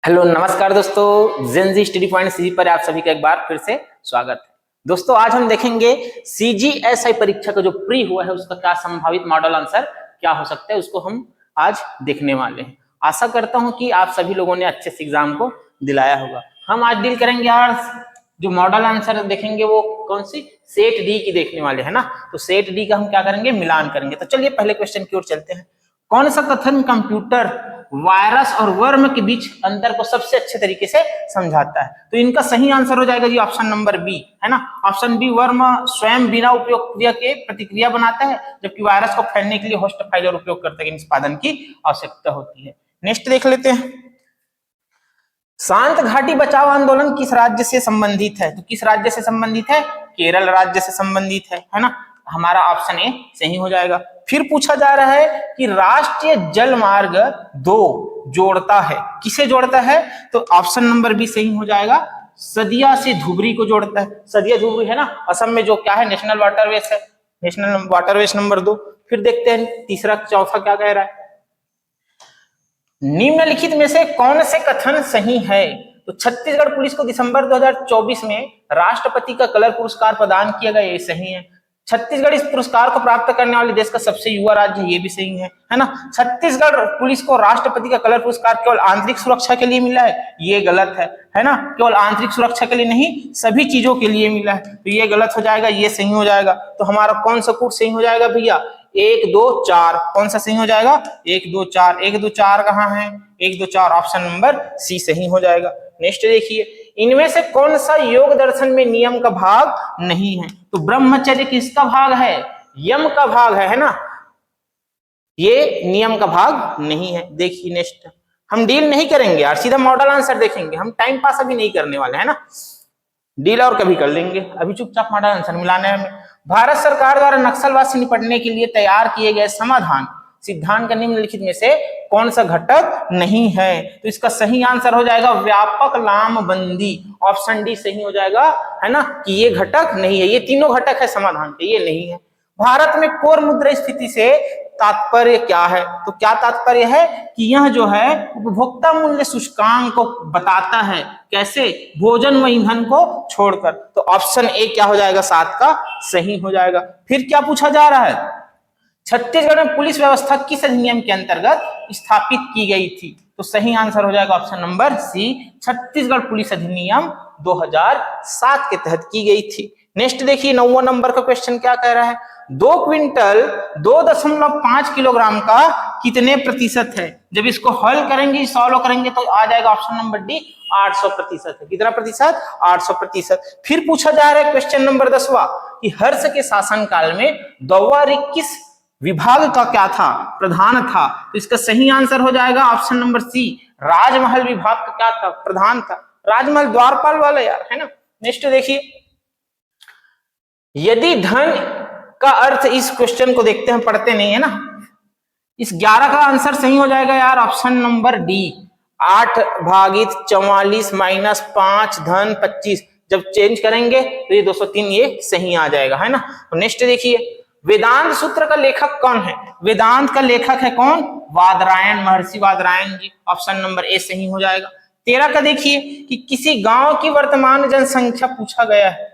Hello नमस्कार दोस्तों, Gen Z study point CG पर आप सभी का एक बार फिर से स्वागत है। दोस्तों आज हम देखेंगे सीजीएसआई परीक्षा का जो प्री हुआ है उसका क्या संभावित मॉडल आंसर क्या हो सकता है, उसको हम आज देखने वाले हैं। आशा करता हूं कि आप सभी लोगों ने अच्छे से एग्जाम को दिलाया होगा। हम आज डील करेंगे यार, जो मॉडल आंसर देखेंगे वो कौन सी सेट डी की देखने वाले है ना। तो सेट डी का हम क्या करेंगे, मिलान करेंगे। तो चलिए पहले क्वेश्चन की ओर चलते हैं। कौन सा कथन कंप्यूटर वायरस और वर्म के बीच अंतर को सबसे अच्छे तरीके से समझाता है? तो इनका सही आंसर हो जाएगा जी ऑप्शन नंबर बी, है ना। ऑप्शन बी, वर्म स्वयं बिना उपयोग क्रिया के प्रतिक्रिया बनाता है, जबकि वायरस को फैलने के लिए होस्ट फाइल और उपयोगकर्ता के निष्पादन की आवश्यकता होती है। नेक्स्ट देख लेते हैं। शांत घाटी बचाओ आंदोलन किस राज्य से संबंधित है? तो किस राज्य से संबंधित है? केरल राज्य से संबंधित है ना। हमारा ऑप्शन ए सही हो जाएगा। फिर पूछा जा रहा है कि राष्ट्रीय जल मार्ग 2 जोड़ता है, किसे जोड़ता है? तो ऑप्शन नंबर बी सही हो जाएगा, सदिया से धुबरी को जोड़ता है। सदिया धुबरी है ना, असम में जो क्या है नेशनल वाटरवेज है, नेशनल वाटरवेज नंबर 2। फिर देखते हैं तीसरा चौथा क्या कह रहा है। निम्नलिखित में से कौन से कथन सही है? तो छत्तीसगढ़ पुलिस को दिसंबर 2024 में राष्ट्रपति का कलर पुरस्कार प्रदान किया गया, ये सही है। छत्तीसगढ़ इस पुरस्कार को प्राप्त करने वाले देश का सबसे युवा राज्य है, ये भी सही है ना। छत्तीसगढ़ पुलिस को राष्ट्रपति का कलर पुरस्कार केवल आंतरिक सुरक्षा के लिए मिला है, ये गलत है ना। केवल आंतरिक सुरक्षा के लिए नहीं, सभी चीजों के लिए मिला है, तो ये गलत हो जाएगा, ये सही हो जाएगा। तो हमारा कौन सा कोड सही हो जाएगा भैया? 1 2 4। कौन सा सही हो जाएगा? 1 2 4। 1 2 4 कहाँ है? 1 2 4 ऑप्शन नंबर सी सही हो जाएगा। नेक्स्ट देखिए, इनमें से कौन सा योग दर्शन में नियम का भाग नहीं है? तो ब्रह्मचर्य किसका भाग है? यम का भाग है ना। ये नियम का भाग नहीं है। देखिए नेक्स्ट, हम डील नहीं करेंगे यार, सीधा मॉडल आंसर देखेंगे। हम टाइम पास अभी नहीं करने वाले है ना, डील और कभी कर लेंगे, अभी चुपचाप मॉडल आंसर मिलाने में। भारत सरकार द्वारा नक्सलवाद से निपटने के लिए तैयार किए गए समाधान सिद्धांत का निम्नलिखित में से कौन सा घटक नहीं है? तो इसका सही आंसर हो जाएगा व्यापक लामबंदी। ऑप्शन डी सही हो जाएगा, है ना, कि ये घटक नहीं है। ये तीनों घटक है समाधान के, ये नहीं है। भारत में कोर मुद्रा स्थिति से तात्पर्य क्या है? तो क्या तात्पर्य है कि यह जो है उपभोक्ता मूल्य सूचकांक को बताता है, कैसे? भोजन व ईंधन को छोड़कर। तो ऑप्शन ए क्या हो जाएगा? 7 का सही हो जाएगा। फिर क्या पूछा जा रहा है? छत्तीसगढ़ में पुलिस व्यवस्था किस अधिनियम के अंतर्गत स्थापित की गई थी? तो सही आंसर हो जाएगा option number C, Chhattisgarh police अधिनियम 2007 के तहत की गई थी। नेक्स्ट देखिए, 9वां नंबर का क्वेश्चन क्या कह रहा है? 2 क्विंटल 2.5 किलोग्राम का कितने प्रतिशत है? जब इसको हल करेंगे, सॉल्व करेंगे, तो आ जाएगा ऑप्शन नंबर डी, 800% है। कितना प्रतिशत? 800%। फिर पूछा जा रहा है क्वेश्चन नंबर 10वां कि हर्ष के शासन काल में दौवारी किस विभाग का क्या था? प्रधान था। तो इसका सही आंसर हो जाएगा ऑप्शन नंबर सी, राजमहल विभाग का क्या था? प्रधान था। राजमहल द्वारपाल वाला यार, है ना। नेक्स्ट देखिए, यदि धन का अर्थ, इस क्वेश्चन को देखते हैं, पढ़ते नहीं है ना। इस 11 का आंसर सही हो जाएगा यार ऑप्शन नंबर डी, 8 भागित 44 माइनस 5 धन 25। जब चेंज करेंगे तो ये 203 ये सही आ जाएगा, है ना। तो नेक्स्ट देखिए, वेदांत सूत्र का लेखक कौन है? वेदांत का लेखक है कौन? वादरायण, महर्षि वादरायण जी। ऑप्शन नंबर ए सही हो जाएगा। 13 का देखिए कि किसी गांव की वर्तमान जनसंख्या पूछा गया है।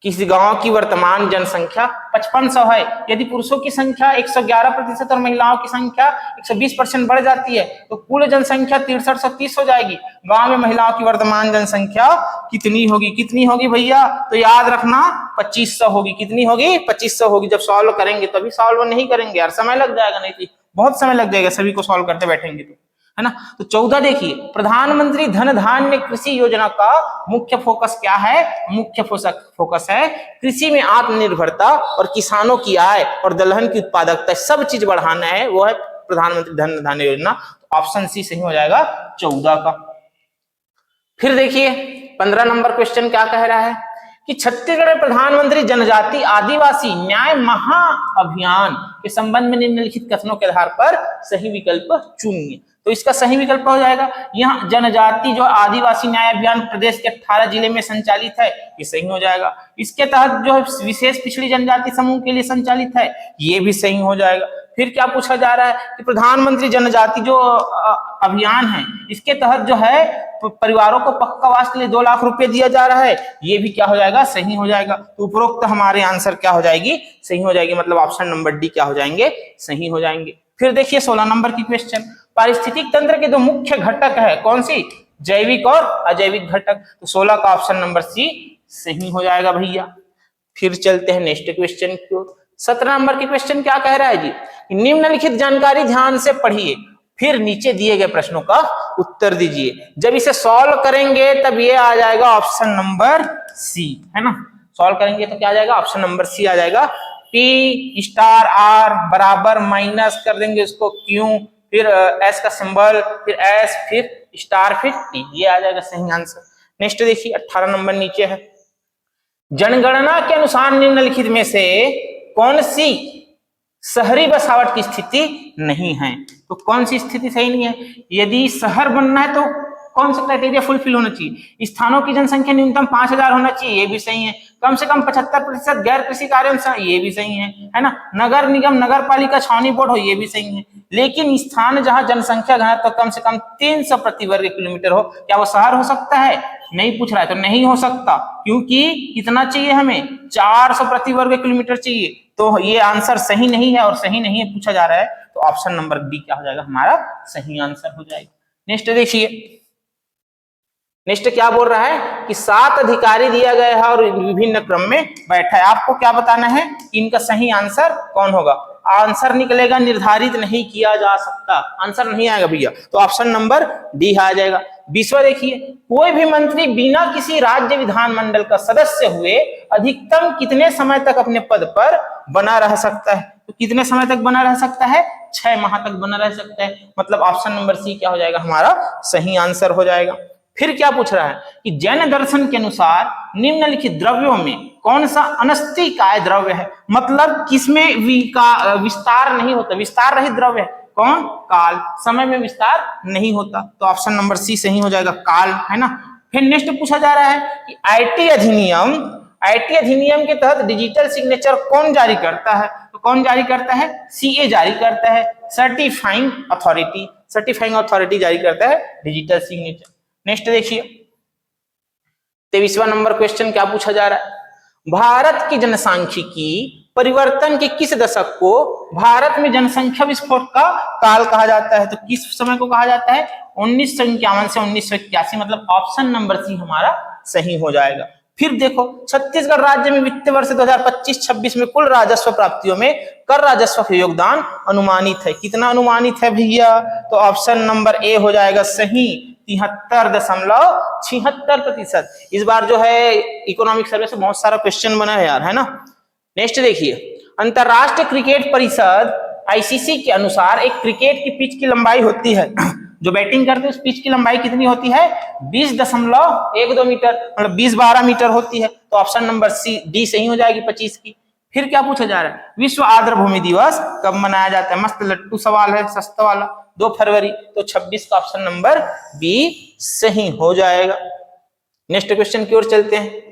किसी गांव की वर्तमान जनसंख्या 5500 है। यदि पुरुषों की संख्या 111% और महिलाओं की संख्या 120% बढ़ जाती है तो कुल जनसंख्या 6330 हो जाएगी। गांव में महिलाओं की वर्तमान जनसंख्या कितनी होगी? कितनी होगी भैया? तो याद रखना 2500 होगी। कितनी होगी? 2500 होगी। जब सॉल्व करेंगे तभी सॉल्व नहीं करेंगे यार, समय लग जाएगा, नहीं तो बहुत समय लग जाएगा सभी को सॉल्व करते बैठेंगे तो, है ना। तो 14 देखिए, प्रधानमंत्री धन धान्य कृषि योजना का मुख्य फोकस क्या है? मुख्य फोकस है कृषि में आत्मनिर्भरता और किसानों की आय और दलहन की उत्पादकता, सब चीज बढ़ाना है, वो है प्रधानमंत्री धन धान्य योजना। तो ऑप्शन सी सही हो जाएगा 14 का। फिर देखिए 15 नंबर क्वेश्चन क्या कह रहा है कि छत्तीसगढ़ में प्रधानमंत्री जनजाति आदिवासी न्याय महाअभियान के संबंध में निम्नलिखित कथनों के आधार पर सही विकल्प चुनिए। तो इसका सही विकल्प हो जाएगा, यह जनजाति जो आदिवासी न्याय अभियान प्रदेश के 18 जिले में संचालित है, ये सही हो जाएगा। इसके तहत जो विशेष पिछड़ी जनजाति समूह के लिए संचालित है, ये भी सही हो जाएगा। फिर क्या पूछा जा रहा है कि प्रधानमंत्री जनजाति जो अभियान है, इसके तहत जो है परिवारों को पक्का आवास के लिए 2 लाख रुपए दिया जा रहा है, ये भी क्या हो जाएगा, सही हो जाएगा। तो उपरोक्त हमारे आंसर क्या हो जाएगी, सही हो जाएगी, मतलब ऑप्शन नंबर डी क्या हो जाएंगे, सही हो जाएंगे। फिर देखिए 16 नंबर की क्वेश्चन, पारिस्थितिक तंत्र के 2 मुख्य घटक है, कौन सी, जैविक और अजैविक घटक। तो 16 का ऑप्शन नंबर सी सही हो जाएगा भैया। फिर चलते हैं नेक्स्ट क्वेश्चन की ओर। 17 नंबर की क्वेश्चन क्या कह रहा है जी, निम्नलिखित जानकारी ध्यान से पढ़िए, फिर नीचे दिए गए प्रश्नों का उत्तर दीजिए। जब इसे सॉल्व करेंगे तब ये आ जाएगा ऑप्शन नंबर सी, है ना। सॉल्व करेंगे तो क्या आ जाएगा, ऑप्शन नंबर सी आ जाएगा। पी स्टार आर बराबर माइनस कर देंगे उसको क्यू, फिर एस का सिंबल, फिर एस, फिर स्टार, फिर टी, ये आ जाएगा सही आंसर। नेक्स्ट देखिए 18 नंबर नीचे है, जनगणना के अनुसार निम्नलिखित में से कौन सी शहरी बसावट की स्थिति नहीं है। तो कौन सी स्थिति सही नहीं है, यदि शहर बनना है तो कौन सा क्राइटेरिया फुलफिल होना चाहिए, स्थानों की जनसंख्या न्यूनतम 5000 होना चाहिए, ये भी सही है, कम से कम 75% गैर कृषि कार्य, ये भी सही है ना, नगर निगम नगर पालिका छावनी बोर्ड हो, ये भी सही है। लेकिन स्थान जहां जनसंख्या घनत्व तो कम से कम 300 प्रति वर्ग किलोमीटर हो, क्या वो शहर हो सकता है, नहीं पूछ रहा है तो नहीं हो सकता, क्योंकि कितना चाहिए हमें, 400 प्रति वर्ग किलोमीटर चाहिए। तो ये आंसर सही नहीं है, और सही नहीं है पूछा जा रहा है, तो ऑप्शन नंबर डी क्या हो जाएगा हमारा सही आंसर हो जाएगा। नेक्स्ट देखिए, नेक्स्ट क्या बोल रहा है कि 7 अधिकारी दिया गया है और विभिन्न क्रम में बैठा है, आपको क्या बताना है, इनका सही आंसर कौन होगा। आंसर निकलेगा निर्धारित नहीं किया जा सकता, आंसर नहीं आएगा भैया, तो ऑप्शन नंबर डी आ जाएगा। 20वां देखिए, कोई भी मंत्री बिना किसी राज्य विधानमंडल का सदस्य हुए अधिकतम कितने समय तक अपने पद पर बना रह सकता है। तो कितने समय तक बना रह सकता है, 6 माह तक बना रह सकता है, मतलब ऑप्शन नंबर सी क्या हो जाएगा हमारा सही आंसर हो जाएगा। फिर क्या पूछ रहा है कि जैन दर्शन के अनुसार निम्नलिखित द्रव्यों में कौन सा अनस्तिकाय द्रव्य है, मतलब किसमें विस्तार नहीं होता, विस्तार रहित द्रव्य है, कौन, काल, समय में विस्तार नहीं होता, तो ऑप्शन नंबर सी सही हो जाएगा, काल, है ना। फिर नेक्स्ट पूछा जा रहा है कि आईटी अधिनियम के तहत डिजिटल सिग्नेचर कौन जारी करता है, तो कौन जारी करता है, सीए जारी करता है, सर्टिफाइंग अथॉरिटी जारी करता है डिजिटल सिग्नेचर। नेक्स्ट देखिए 23वां नंबर क्वेश्चन क्या पूछा जा रहा है, भारत की जनसांख्यिकी परिवर्तन के किस दशक को भारत में जनसंख्या विस्फोट का काल कहा जाता है, तो किस समय को कहा जाता है, 1951 से 1981, मतलब ऑप्शन नंबर सी हमारा सही हो जाएगा। फिर देखो छत्तीसगढ़ राज्य में वित्तीय वर्ष 2025-26 में कुल राजस्व प्राप्तियों में कर राजस्व का योगदान अनुमानित है, कितना अनुमानित है भैया, तो ऑप्शन नंबर ए हो जाएगा सही, 73.76%। इस बार जो है इकोनॉमिक सर्वे से बहुत सारा क्वेश्चन बना है यार, है ना। नेक्स्ट देखिए, अंतरराष्ट्रीय क्रिकेट परिषद आईसीसी के अनुसार एक क्रिकेट की पिच की लंबाई होती है, जो बैटिंग करते हैं उस पिच की लंबाई कितनी होती है, 20.12 मीटर, मतलब 20-12 मीटर होती है, तो ऑप्शन नंबर सी डी सही हो जाएगी 25 की। फिर क्या पूछा जा रहा है, विश्व आर्द्र भूमि दिवस कब मनाया जाता है, मस्त लट्टू सवाल है, सस्ता वाला, 2 फरवरी, तो 26 का ऑप्शन नंबर बी सही हो जाएगा। नेक्स्ट क्वेश्चन की ओर चलते हैं,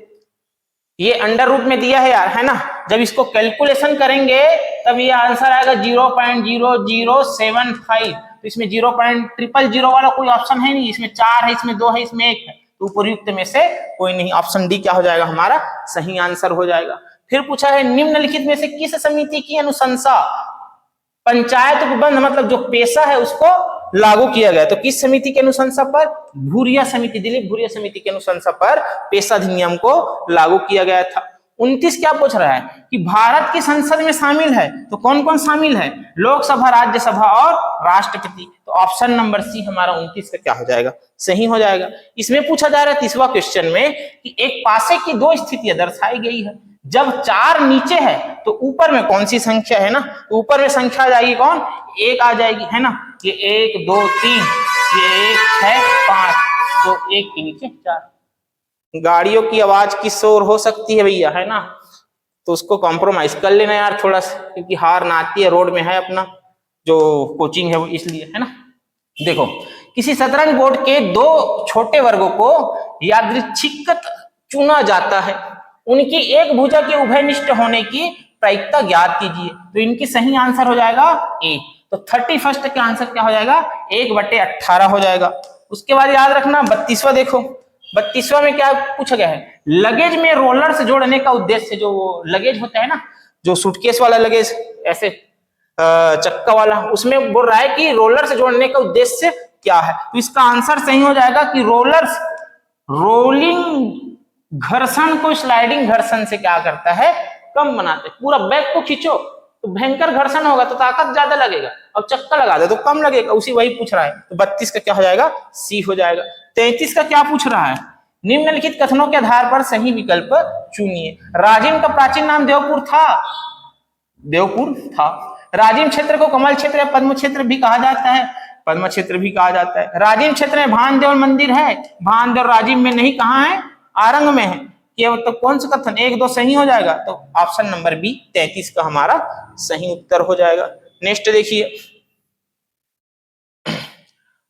ये अंडर रूट में दिया है यार, है ना, जब इसको कैलकुलेशन करेंगे तब ये आंसर आएगा 0.0075, तो इसमें 0.000 वाला कोई ऑप्शन है नहीं, इसमें 4 है, इसमें 2 है, इसमें 1 है, तो उपयुक्त में से कोई नहीं, ऑप्शन डी क्या हो जाएगा हमारा सही आंसर हो जाएगा। फिर पूछा है निम्नलिखित में से किस समिति की अनुशंसा पंचायत उपबंध, मतलब जो पेशा है उसको लागू किया गया, तो किस समिति के अनुशंसा पर, भूरिया समिति, दिलीप भूरिया समिति के अनुशंसा पर पेशा अधिनियम को लागू किया गया था। 29 क्या पूछ रहा है कि भारत की संसद में शामिल है, तो कौन कौन शामिल है, लोकसभा, राज्यसभा और राष्ट्रपति, तो ऑप्शन नंबर सी हमारा 29 का क्या हो जाएगा सही हो जाएगा। इसमें पूछा जा रहा है 30वां क्वेश्चन में कि एक पासे की 2 स्थितियां दर्शाई गई है, जब 4 नीचे है तो ऊपर में कौन सी संख्या है ना, तो ऊपर में संख्या आ जाएगी कौन, 1 आ जाएगी, है ना, ये 1 2 3, ये 1 6 5, तो 1 के नीचे 4। गाड़ियों की आवाज की शोर हो सकती है भैया, है ना, तो उसको कॉम्प्रोमाइज कर लेना यार थोड़ा सा, क्योंकि हार ना आती है, रोड में है अपना जो कोचिंग है वो, इसलिए, है ना। देखो किसी शतरंज बोर्ड के 2 छोटे वर्गों को यादृच्छिक चुना जाता है, उनकी एक भुजा के उभयनिष्ठ होने की प्रायिकता ज्ञात कीजिए। तो इनकी सही आंसर हो जाएगा ए। तो 31 का आंसर क्या हो जाएगा 1/18 हो जाएगा। उसके बाद याद रखना 32वां देखो, 32वां में क्या पूछा गया है, लगेज में रोलर से जोड़ने का उद्देश्य, जो लगेज होता है ना, जो सूटकेस वाला लगेज ऐसे चक्का वाला, उसमें बोल रहा है कि रोलर से जोड़ने का उद्देश्य क्या है। तो इसका आंसर सही हो जाएगा कि रोलिंग घर्षण को स्लाइडिंग घर्षण से क्या करता है, कम बनाते है। पूरा बैग को खींचो तो भयंकर घर्षण होगा तो ताकत ज्यादा लगेगा, अब चक्का लगा दे तो कम लगेगा, उसी वही पूछ रहा है। तो 32 का क्या हो जाएगा सी हो जाएगा। 33 का क्या पूछ रहा है, निम्नलिखित कथनों के आधार पर सही विकल्प चुनिए। राजिम का प्राचीन नाम देवपुर था। राजिम क्षेत्र को कमल क्षेत्र या पद्म क्षेत्र भी कहा जाता है, पद्म क्षेत्र भी कहा जाता है। राजिम क्षेत्र में भानदेव मंदिर है, भानदेव राजिम में नहीं, कहाँ है, आरंग में है। तो कौन सा कथन 1, 2 सही हो जाएगा, तो ऑप्शन नंबर बी 33 का हमारा सही उत्तर हो जाएगा। नेक्स्ट देखिए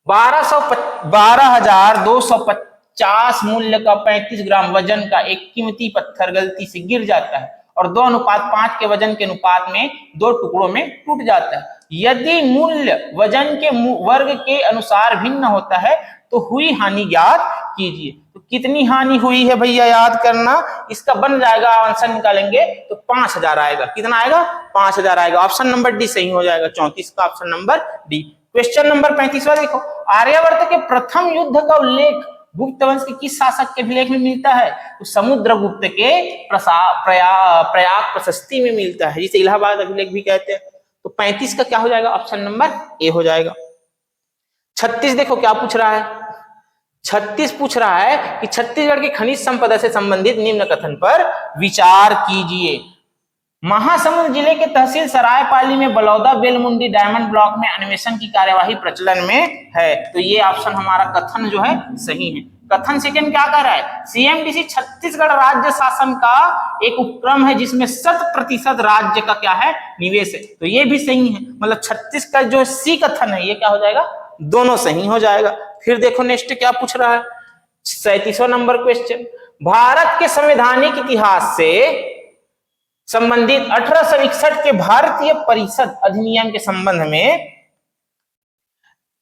12,250 मूल्य का 35 ग्राम वजन का एक कीमती पत्थर गलती से गिर जाता है और 2:5 के वजन के अनुपात में 2 टुकड़ों में टूट जाता है। यदि मूल्य वजन के वर्ग के अनुसार भिन्न होता है तो हुई हानि ज्ञात कीजिए। तो कितनी हानि हुई है भैया याद करना, इसका बन जाएगा, आंसर निकालेंगे तो 5000 आएगा। कितना आएगा 5000 आएगा। ऑप्शन नंबर डी सही हो जाएगा, 34 का option number D. Question number 35वां देखो, आर्यावर्त के प्रथम युद्ध का उल्लेख गुप्त वंश के किस शासक के अभिलेख में मिलता है, तो समुद्रगुप्त के प्रयाग प्रशस्ति में मिलता है, जिसे इलाहाबाद अभिलेख भी कहते हैं। तो 35 का क्या हो जाएगा, ऑप्शन नंबर ए हो जाएगा। 36 देखो क्या पूछ रहा है, 36 पूछ रहा है कि छत्तीसगढ़ की खनिज संपदा से संबंधित निम्न कथन पर विचार कीजिए। महासमुंद जिले के तहसील सरायपाली में बलौदा बेलमुंडी डायमंड ब्लॉक में अन्वेषण की कार्यवाही प्रचलन में है। तो ये ऑप्शन हमारा कथन जो है सही है। कथन सेकंड क्या कह रहा है, सीएमडीसी छत्तीसगढ़ राज्य शासन का एक उपक्रम है जिसमें 100% राज्य का क्या है, निवेश है। तो ये भी सही है, मतलब 36 का जो सी कथन है ये क्या हो जाएगा, दोनों सही हो जाएगा। फिर देखो नेक्स्ट क्या पूछ रहा है, 37वां नंबर क्वेश्चन, भारत के संवैधानिक इतिहास से संबंधित 1861 के भारतीय परिषद अधिनियम के संबंध में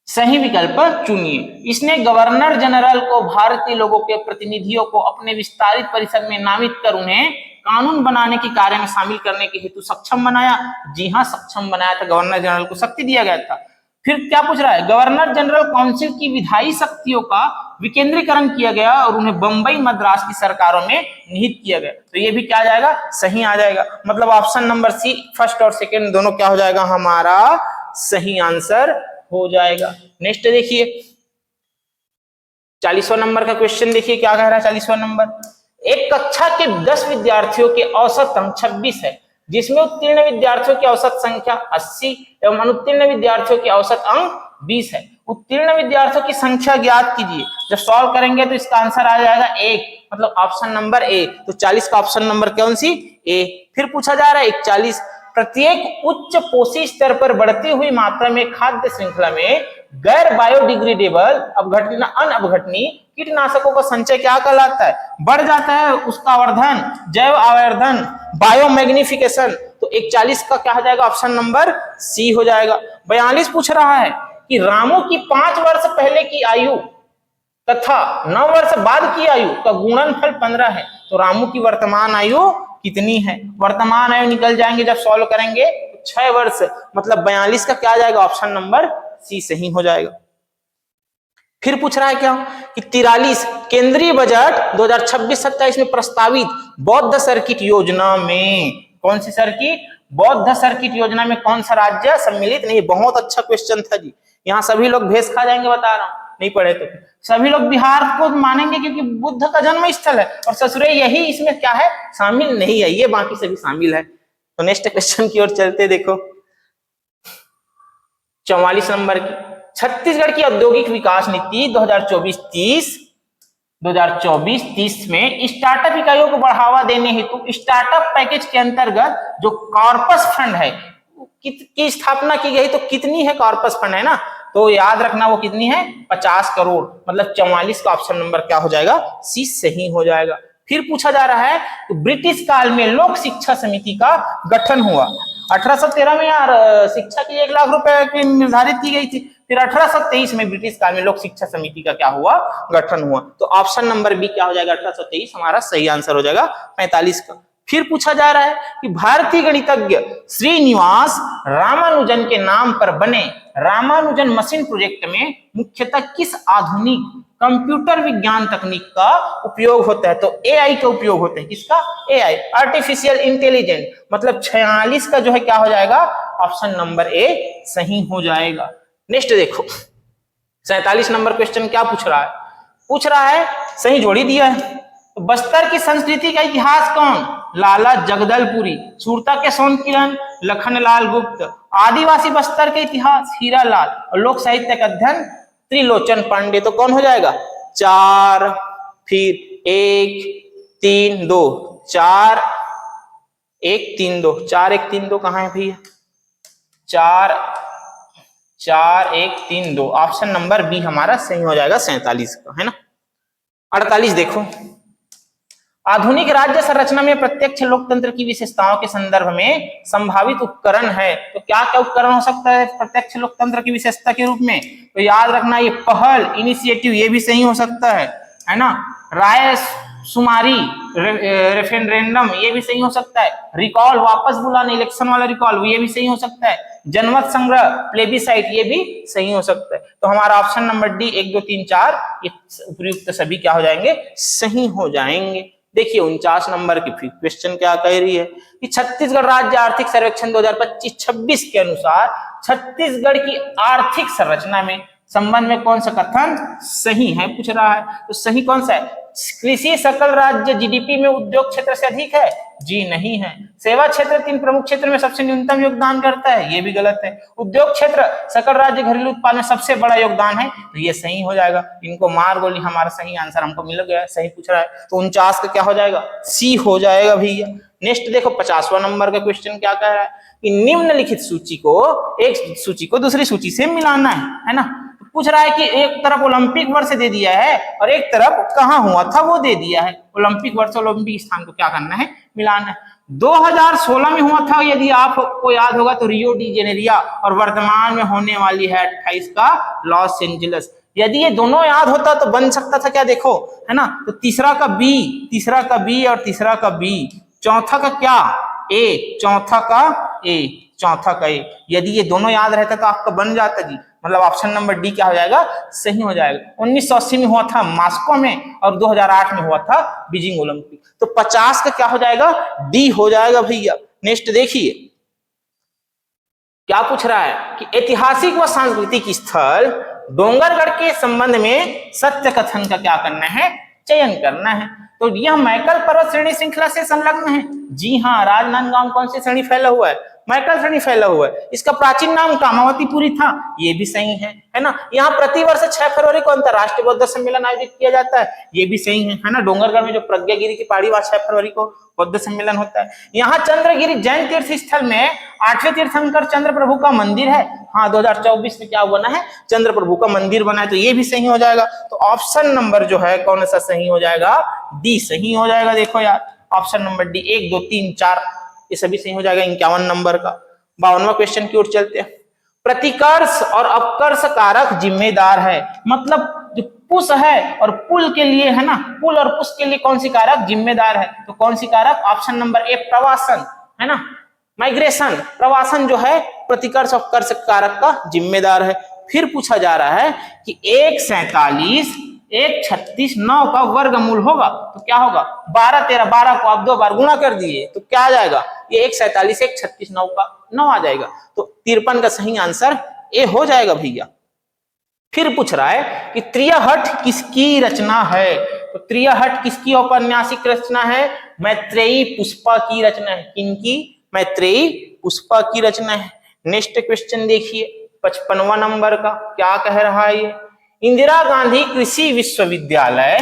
सही विकल्प चुनिए। इसने गवर्नर जनरल को भारतीय लोगों के प्रतिनिधियों को अपने विस्तारित परिषद में नामित कर उन्हें कानून बनाने के कार्य में शामिल करने के हेतु सक्षम बनाया। जी हाँ, सक्षम बनाया था, गवर्नर जनरल को शक्ति दिया गया था। फिर क्या पूछ रहा है, गवर्नर जनरल काउंसिल की विधायी शक्तियों का विकेंद्रीकरण किया गया और उन्हें बंबई मद्रास की सरकारों में निहित किया गया। तो ये भी क्या आ जाएगा, सही आ जाएगा। मतलब ऑप्शन नंबर सी फर्स्ट और सेकंड दोनों क्या हो जाएगा, हमारा सही आंसर हो जाएगा। नेक्स्ट देखिए 40वां नंबर का क्वेश्चन देखिए क्या कह रहा है। 40वां नंबर, एक कक्षा के 10 विद्यार्थियों के औसत अंक 26 है, जिसमें उत्तीर्ण विद्यार्थियों की औसत संख्या 80 एवं अनुत्तीर्ण विद्यार्थियों की औसत अंक 20 है। उत्तीर्ण विद्यार्थियों की संख्या ज्ञात कीजिए। जब सॉल्व करेंगे तो इसका आंसर आ जाएगा 1, मतलब ऑप्शन नंबर ए। तो 40 का ऑप्शन नंबर कौन सी, ए। फिर पूछा जा रहा है 41, प्रत्येक उच्च पोषी स्तर पर बढ़ती हुई मात्रा में खाद्य श्रृंखला में गैर बायोडिग्रेडेबल अनअपघटनीय कीटनाशकों का संचय क्या कहलाता है, बढ़ जाता है, उसका आवर्धन, जैव आवर्धन, बायोमैग्निफिकेशन। तो 41 का क्या हो जाएगा, ऑप्शन नंबर सी हो जाएगा। 42 पूछ रहा है कि रामू की 5 वर्ष पहले की आयु तथा 9 वर्ष बाद की आयु का गुणनफल 15 है, तो रामू की वर्तमान आयु कितनी है। वर्तमान आयु निकल जाएंगे जब सॉल्व करेंगे, 6 वर्ष, मतलब 42 का क्या आ जाएगा, ऑप्शन नंबर सी सही हो जाएगा। फिर पूछ रहा है क्या कि 43, केंद्रीय बजट 2026-27 में प्रस्तावित बौद्ध सर्किट योजना में, कौन सी सर्किट, बौद्ध सर्किट योजना में कौन सा राज्य सम्मिलित नहीं। बहुत अच्छा क्वेश्चन था जी, यहाँ सभी लोग भेस खा जाएंगे, बता रहा हूं, नहीं पढ़े तो सभी लोग बिहार को मानेंगे क्योंकि बुद्ध का जन्म स्थल है, और ससुरे यही इसमें क्या है, शामिल नहीं है, ये बाकी सभी शामिल है। तो नेक्स्ट क्वेश्चन की ओर चलते, देखो 44 नंबर की, छत्तीसगढ़ की औद्योगिक विकास नीति 2024-30 में स्टार्टअप इकाइयों को बढ़ावा देने हेतु स्टार्टअप पैकेज के अंतर्गत जो कॉर्पस फंड है की स्थापना की गई। तो कितनी है कॉर्पस फंड, है ना, तो याद रखना वो कितनी है, 50 करोड़, मतलब 44 का ऑप्शन नंबर क्या हो जाएगा, सी सही हो जाएगा। फिर पूछा जा रहा है तो ब्रिटिश काल में लोक शिक्षा समिति का गठन हुआ। 1813 में यार शिक्षा के लिए 1 लाख रुपए की निर्धारित की गई थी। फिर 1823 में ब्रिटिश काल में लोक शिक्षा समिति का क्या हुआ, गठन हुआ। तो ऑप्शन नंबर बी क्या हो जाएगा, 1823 हमारा सही आंसर हो जाएगा 45 का। फिर पूछा जा रहा है कि भारतीय गणितज्ञ श्रीनिवास रामानुजन के नाम पर बने रामानुजन मशीन प्रोजेक्ट में मुख्यतः किस आधुनिक कंप्यूटर विज्ञान तकनीक का उपयोग होता है? तो एआई का उपयोग होता है। किसका? AI, artificial intelligence. मतलब 46 का जो है क्या हो जाएगा, ऑप्शन नंबर ए सही हो जाएगा। नेक्स्ट देखो 47 नंबर क्वेश्चन क्या पूछ रहा है, पूछ रहा है सही जोड़ी दिया है। तो बस्तर की संस्कृति का इतिहास कौन? लाला जगदलपुरी। सूरता के सोनकिरण लखनलाल गुप्त। आदिवासी बस्तर के इतिहास हीरालाल। और लोक साहित्य का अध्ययन त्रिलोचन पांडे। तो कौन हो जाएगा? 4 फिर 1 3 2 4 1 3 2 4 1 3 2 कहां है भैया? 4 4 1 3 2 ऑप्शन नंबर बी हमारा सही हो जाएगा 47 का, है ना। 48 देखो, आधुनिक राज्य संरचना में प्रत्यक्ष लोकतंत्र की विशेषताओं के संदर्भ में संभावित उपकरण है। तो क्या क्या उपकरण हो सकता है प्रत्यक्ष लोकतंत्र की विशेषता के रूप में? तो याद रखना ये पहल, इनिशिएटिव, ये भी सही हो सकता है ना। राय शुमारी, रेफरेंडम, ये भी सही हो सकता है। रिकॉल, वापस बुलाना, इलेक्शन वाला रिकॉल, ये भी सही हो सकता है। जनमत संग्रह, प्लेबिसाइट, ये भी सही हो सकता है। तो हमारा ऑप्शन नंबर डी 1 2 3 4 ये उपयुक्त सभी क्या हो जाएंगे, सही हो जाएंगे। देखिए 49 नंबर की फिर क्वेश्चन क्या कह रही है कि छत्तीसगढ़ राज्य आर्थिक सर्वेक्षण 2025-26 के अनुसार छत्तीसगढ़ की आर्थिक संरचना में संबंध में कौन सा कथन सही है, पूछ रहा है। तो सही कौन सा है? कृषि सकल राज्य जीडीपी में उद्योग क्षेत्र से अधिक है? जी नहीं है। सेवा क्षेत्र 3 प्रमुख क्षेत्र में सबसे न्यूनतम योगदान करता है? ये भी गलत है। उद्योग क्षेत्र सकल राज्य घरेलू उत्पाद में सबसे बड़ा योगदान है? तो ये सही हो जाएगा। इनको मार गोली, हमारा सही आंसर हमको मिल गया, सही पूछ रहा है। तो 49 का क्या हो जाएगा, सी हो जाएगा भैया। नेक्स्ट देखो 50वां नंबर का क्वेश्चन क्या कह रहा है कि निम्नलिखित सूची को एक सूची को दूसरी सूची से मिलाना है ना। पूछ रहा है कि एक तरफ ओलंपिक वर्ष दे दिया है और एक तरफ कहां हुआ था वो दे दिया है। ओलंपिक वर्ष, ओलंपिक स्थान को क्या करना है, मिलाना है। 2016 में हुआ था, यदि आपको याद होगा तो रियो डी जेनेरिया, और वर्तमान में होने वाली है 28 का लॉस एंजलिस। यदि ये दोनों याद होता तो बन सकता था क्या, देखो है ना। तो तीसरा का बी, तीसरा का बी और तीसरा का बी, चौथा का क्या ए, चौथा का ए, चौथा का ए। यदि ये दोनों याद रहता तो आपका बन जाता जी। मतलब ऑप्शन नंबर डी क्या हो जाएगा, सही हो जाएगा। 1980 में हुआ था मॉस्को में और 2008 में हुआ था बीजिंग ओलंपिक। तो 50 का क्या हो जाएगा, डी हो जाएगा भैया। नेक्स्ट देखिए क्या पूछ रहा है कि ऐतिहासिक व सांस्कृतिक स्थल डोंगरगढ़ के संबंध में सत्य कथन का क्या करना है, चयन करना है। तो यह मैकल पर्वत श्रेणी श्रृंखला से संलग्न है? जी हाँ। राजनांदगांव कौन सी श्रेणी फैला हुआ है, मैकल श्रेणी फैला हुआ है। इसका प्राचीन नाम कामावतीपुरी था, ये भी सही है ना। यहाँ प्रतिवर्ष 6 फरवरी को अंतरराष्ट्रीय बौद्ध सम्मेलन आयोजित किया जाता है, ये भी सही है ना। डोंगरगढ़ में जो प्रज्ञागिरी की पहाड़ी, वहां 6 फरवरी को बौद्ध सम्मेलन होता है। यहाँ चंद्रगिरी जैन तीर्थ स्थल में 8वें तीर्थंकर चंद्र प्रभु का मंदिर है। हाँ 2024 में क्या बना है, चंद्र प्रभु का मंदिर बना है। तो ये भी सही हो जाएगा। तो ऑप्शन नंबर जो है कौन सा सही हो जाएगा, डी सही हो जाएगा। देखो यार ऑप्शन नंबर डी 1 2 3 4 ये सभी सही हो जाएगा। 51 नंबर का 52वां क्वेश्चन की ओर चलते हैं। प्रतिकर्ष और अपकर्ष कारक जिम्मेदार है, मतलब जो पुश है और पुल के लिए है ना, पुल और पुश के लिए कौन सी कारक जिम्मेदार है? तो कौन सी कारक, ऑप्शन नंबर ए प्रवासन, है ना, माइग्रेशन। प्रवासन जो है प्रतिकर्ष और अपकर्ष कारक का जिम्मेदार है। फिर पूछा जा रहा है कि 147 136 9 का वर्गमूल होगा तो क्या होगा, 12 13 12 को आप 2 बार गुणा कर दिए तो क्या आ जाएगा, ये 147 136 9 का 9 आ जाएगा। तो 53 का सही आंसर ए हो जाएगा भैया। फिर पूछ रहा है कि त्रियहट किसकी रचना है? तो त्रियहट किसकी औपन्यासिक रचना है? मैत्रेयी पुष्पा की रचना है। किनकी? मैत्रेयी पुष्पा की रचना है। नेक्स्ट क्वेश्चन देखिए 55वां नंबर का क्या कह रहा है ये, इंदिरा गांधी कृषि विश्वविद्यालय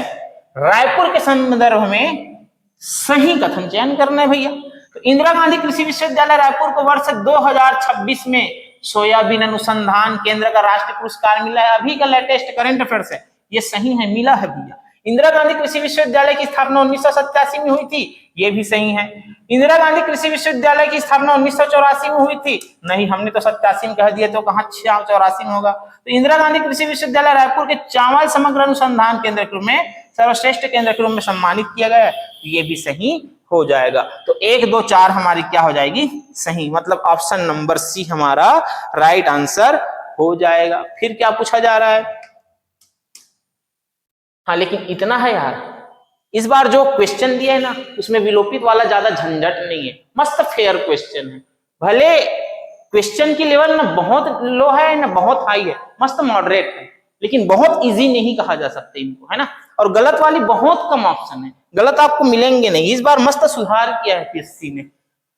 रायपुर के संदर्भ में सही कथन चयन करना है भैया। तो इंदिरा गांधी कृषि विश्वविद्यालय रायपुर को वर्ष 2026 में सोयाबीन अनुसंधान केंद्र का राष्ट्रीय पुरस्कार मिला है। अभी का लेटेस्ट करंट अफेयर्स है, ये सही है, मिला है भैया। इंदिरा गांधी कृषि विश्वविद्यालय की स्थापना 1987 में हुई थी, ये भी सही है। इंदिरा गांधी कृषि विश्वविद्यालय की स्थापना 1984 में हुई थी, नहीं, हमने तो 87 में कह दिया, तो कहाँ 84 में होगा। तो इंदिरा गांधी कृषि विश्वविद्यालय रायपुर के चावल समग्र अनुसंधान केंद्र के रूप में सर्वश्रेष्ठ केंद्र के रूप में सम्मानित किया गया है, ये भी सही हो जाएगा। तो 1, 2, 4 हमारी क्या हो जाएगी, सही, मतलब ऑप्शन नंबर सी हमारा राइट आंसर हो जाएगा। फिर क्या पूछा जा रहा है, हाँ लेकिन इतना है यार, इस बार जो क्वेश्चन दिया है ना उसमें विलोपित वाला ज्यादा झंझट नहीं है, मस्त फेयर क्वेश्चन है। भले क्वेश्चन की लेवल ना बहुत लो है ना बहुत हाई है, मस्त मॉडरेट है, लेकिन बहुत इजी नहीं कहा जा सकता इनको, है ना। और गलत वाली बहुत कम ऑप्शन है, गलत आपको मिलेंगे नहीं। इस बार मस्त सुधार किया है पीएससी ने,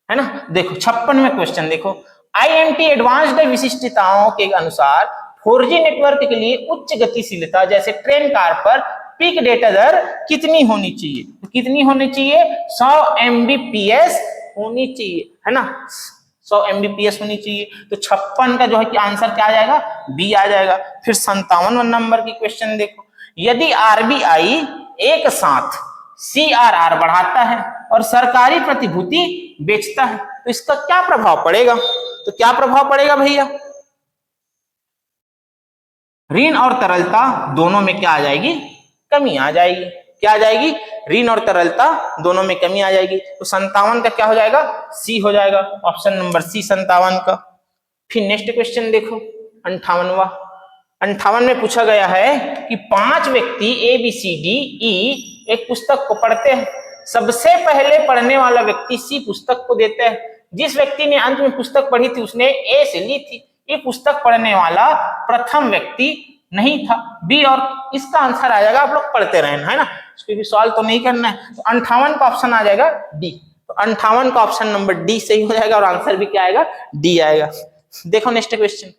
है ना। देखो 56वें क्वेश्चन देखो, IMT एडवांस्ड विशिष्टताओं के अनुसार 4G नेटवर्क के लिए उच्च गतिशीलता जैसे ट्रेन कार पर पीक डेटा दर कितनी होनी चाहिए, तो कितनी होनी चाहिए, 100 Mbps होनी चाहिए, है ना, 100 Mbps होनी चाहिए। तो 56 का जो है कि आंसर क्या आ जाएगा, बी आ जाएगा। फिर 57 नंबर की क्वेश्चन देखो, यदि RBI एक साथ CRR बढ़ाता है और सरकारी प्रतिभूति बेचता है तो इसका क्या प्रभाव पड़ेगा, तो क्या प्रभाव पड़ेगा भैया, ऋण और तरलता दोनों में क्या आ जाएगी, कमी आ जाएगी। क्या आ जाएगी, ऋण और तरलता दोनों में कमी आ जाएगी। तो 57 का क्या हो जाएगा, सी हो जाएगा, ऑप्शन नंबर सी 57 का। फिर नेक्स्ट क्वेश्चन देखो 58वां। 58 में पूछा गया है कि 5 व्यक्ति ABCDE एक पुस्तक को पढ़ते हैं, सबसे पहले पढ़ने वाला व्यक्ति सी पुस्तक को देता है। जिस व्यक्ति ने अंत में पुस्तक पढ़ी थी उसने ए से ली थी, ये पुस्तक पढ़ने वाला प्रथम व्यक्ति नहीं था, बी। और इसका आंसर आ जाएगा, आप लोग पढ़ते रहना, है ना, क्योंकि सवाल तो नहीं करना है। तो 58 का ऑप्शन आ जाएगा डी, तो 58 का ऑप्शन नंबर डी सही हो जाएगा और आंसर भी क्या आएगा, डी आएगा। देखो नेक्स्ट क्वेश्चन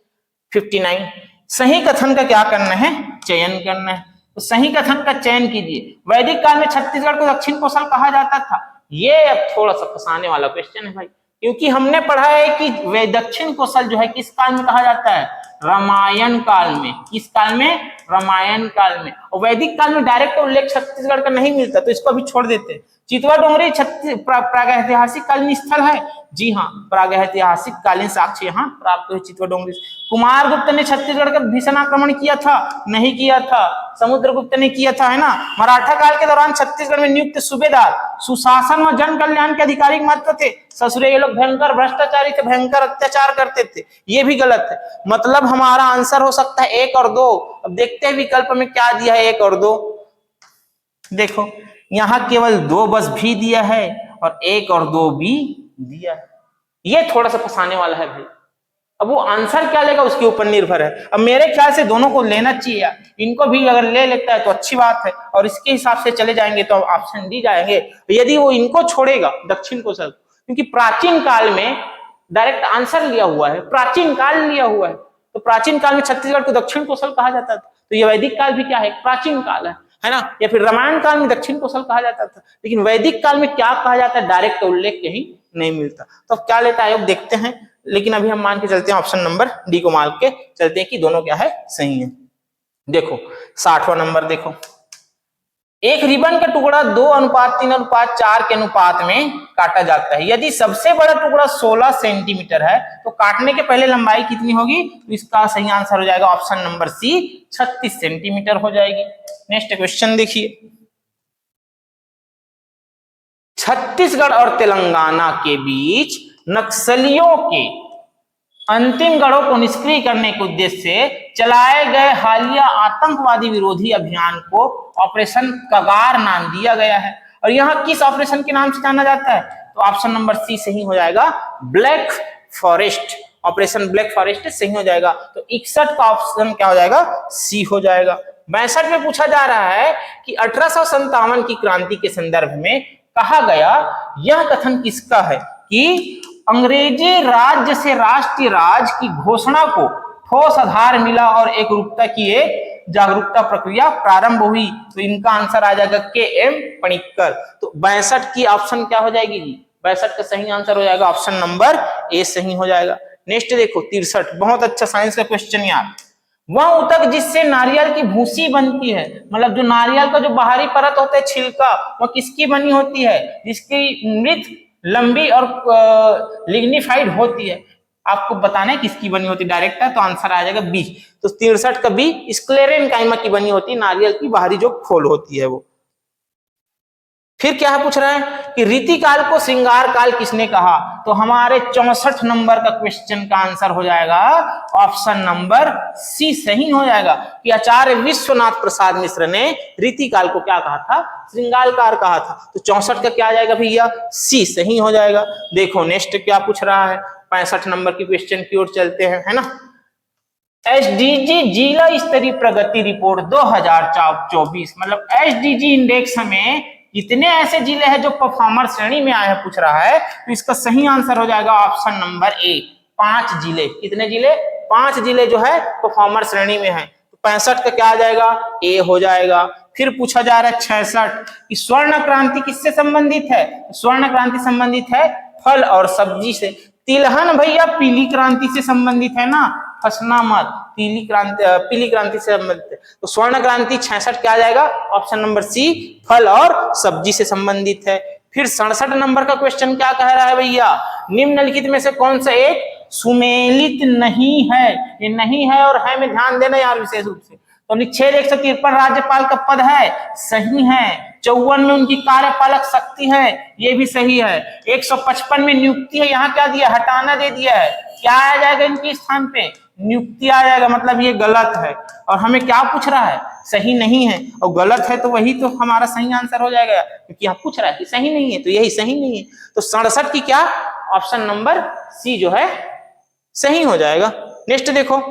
59, सही कथन का क्या करना है, चयन करना है। तो सही कथन का चयन कीजिए। वैदिक काल में छत्तीसगढ़ को दक्षिण कोसल कहा जाता था, ये अब थोड़ा सा फंसाने वाला क्वेश्चन है भाई, क्योंकि हमने पढ़ा है कि वे दक्षिण कोसल जो है किस काल में कहा जाता है, रामायण काल में। किस काल में, रामायण काल में। और वैदिक काल में डायरेक्ट उल्लेख छत्तीसगढ़ का नहीं मिलता, तो इसको भी छोड़ देते हैं। चितवा डोंगरी प्रागैतिहासिक कालीन स्थल है, जी हाँ, प्रागैतिहासिक कालीन साक्ष्य यहाँ प्राप्त हुए चितवा डोंगरी। कुमारगुप्त ने छत्तीसगढ़ का भीषण आक्रमण किया था, नहीं किया था, समुद्रगुप्त ने किया था, है ना। मराठा काल के दौरान छत्तीसगढ़ में नियुक्त सूबेदार सुशासन और जन कल्याण के आधिकारिक महत्व थे। ससुरे ये लोग भयंकर भ्रष्टाचारी थे, भयंकर अत्याचार करते थे, ये भी गलत है। मतलब हमारा आंसर हो सकता है 1 और 2। अब देखते हैं विकल्प में क्या दिया है 1 और 2। देखो यहाँ केवल 2 बस भी दिया है और 1 और 2 भी दिया है, ये थोड़ा सा फंसाने वाला है भाई। अब वो आंसर क्या लेगा उसके ऊपर निर्भर है। अब मेरे ख्याल से दोनों को लेना चाहिए, इनको भी अगर ले लेता है तो अच्छी बात है, और इसके हिसाब से चले जाएंगे तो ऑप्शन डी जाएंगे। यदि वो इनको छोड़ेगा दक्षिण कोसल, क्योंकि प्राचीन काल में डायरेक्ट आंसर लिया हुआ है, प्राचीन काल लिया हुआ है, तो प्राचीन काल में छत्तीसगढ़ को दक्षिण कोसल कहा जाता था, तो ये वैदिक काल भी क्या है, प्राचीन काल है ना। या फिर रामायण काल में दक्षिण कोसल कहा जाता था, लेकिन वैदिक काल में क्या कहा जाता है डायरेक्ट उल्लेख कहीं नहीं मिलता। तो अब क्या लेता है आयोग देखते हैं, लेकिन अभी हम मान के चलते हैं ऑप्शन नंबर डी को मान के चलते हैं कि दोनों क्या है, सही है। देखो 60वां नंबर देखो, एक रिबन का टुकड़ा 2:3:4 के अनुपात में काटा जाता है। यदि सबसे बड़ा टुकड़ा 16 सेंटीमीटर है तो काटने के पहले लंबाई कितनी होगी, तो इसका सही आंसर हो जाएगा ऑप्शन नंबर सी 36 सेंटीमीटर हो जाएगी। नेक्स्ट क्वेश्चन देखिए, छत्तीसगढ़ और तेलंगाना के बीच नक्सलियों के अंतिम गढ़ों को निष्क्रिय करने के उद्देश्य से चलाए गए हालिया आतंकवादी विरोधी अभियान को ऑपरेशन कगार नाम दिया गया है। और यहां किस ऑपरेशन के नाम से जाना जाता है, तो ऑप्शन नंबर सी सही हो जाएगा, black forest, operation black forest सही हो जाएगा। तो 61 का ऑप्शन क्या हो जाएगा, सी हो जाएगा। 62 में पूछा जा रहा है कि 1857 की क्रांति के संदर्भ में कहा गया यह कथन किसका है कि अंग्रेजी राज्य से राष्ट्रीय राज की घोषणा को ठोस आधार मिला और एक रूपता की एक जागरूकता प्रक्रिया प्रारंभ हुई। तो इनका आंसर आ जाएगा के.एम. पणिक्कर। तो 62 की ऑप्शन क्या हो जाएगी जी, 62 का सही आंसर हो जाएगा ऑप्शन नंबर ए सही हो जाएगा। नेक्स्ट देखो 63, बहुत अच्छा साइंस का क्वेश्चन यार। वह ऊतक जिससे नारियल की भूसी बनती है, मतलब जो नारियल का जो बाहरी परत होता है छिलका, वह किसकी बनी होती है, जिसकी मृत लंबी और लिग्निफाइड होती है। आपको बताना है किसकी बनी होती है डायरेक्ट है, तो आंसर आ जाएगा बी। तो 63 का बी स्क्लेरेनकाइमा की बनी होती है, नारियल की बाहरी जो खोल होती है वो। फिर क्या पूछ रहा है कि रीतिकाल को श्रृंगार काल किसने कहा, तो हमारे 64 नंबर का क्वेश्चन का आंसर हो जाएगा ऑप्शन नंबर सी सही हो जाएगा कि आचार्य विश्वनाथ प्रसाद मिश्र ने रीतिकाल को क्या कहा था, श्रृंगार काल कहा था। तो 64 का क्या आ जाएगा भैया, सी सही हो जाएगा। देखो नेक्स्ट क्या पूछ रहा है, 65 नंबर की क्वेश्चन की ओर चलते हैं, है ना। एसडीजी जिला स्तरीय प्रगति रिपोर्ट 2024, मतलब एसडीजी इंडेक्स में कितने ऐसे जिले हैं जो परफॉर्मर श्रेणी में आए हैं पूछ रहा है, तो इसका सही आंसर हो जाएगा ऑप्शन नंबर ए, 5 जिले। कितने जिले, 5 जिले जो है परफॉर्मर श्रेणी में है। तो 65 का क्या आ जाएगा, ए हो जाएगा। फिर पूछा जा रहा है 66 कि स्वर्ण क्रांति किससे संबंधित है, स्वर्ण क्रांति संबंधित है फल और सब्जी से। तिलहन भैया पीली क्रांति से संबंधित है ना, फंसना मत, पीली क्रांति से संबंधित है। तो स्वर्ण क्रांति 66 क्या आ जाएगा, ऑप्शन नंबर सी, फल और सब्जी से संबंधित है। फिर 67 नंबर का क्वेश्चन क्या कह रहा है भैया, निम्नलिखित में से कौन सा एक सुमेलित नहीं है, ये नहीं है और है में ध्यान देना यार विशेष रूप से। तो निच्छेद 153 राज्यपाल का पद है, सही है। 54 में उनकी कार्यपालक शक्ति है, ये भी सही है। 155 में नियुक्ति है, यहाँ क्या दिया, हटाना दे दिया है, क्या आ जाएगा इनके स्थान पे, नियुक्ति आ जाएगा, मतलब ये गलत है। और हमें क्या पूछ रहा है, सही नहीं है, और गलत है तो वही तो हमारा सही आंसर हो जाएगा, क्योंकि यहाँ पूछ रहा है कि सही नहीं है, तो यही सही नहीं है। तो 67 की क्या, ऑप्शन नंबर सी जो है सही हो जाएगा। नेक्स्ट देखो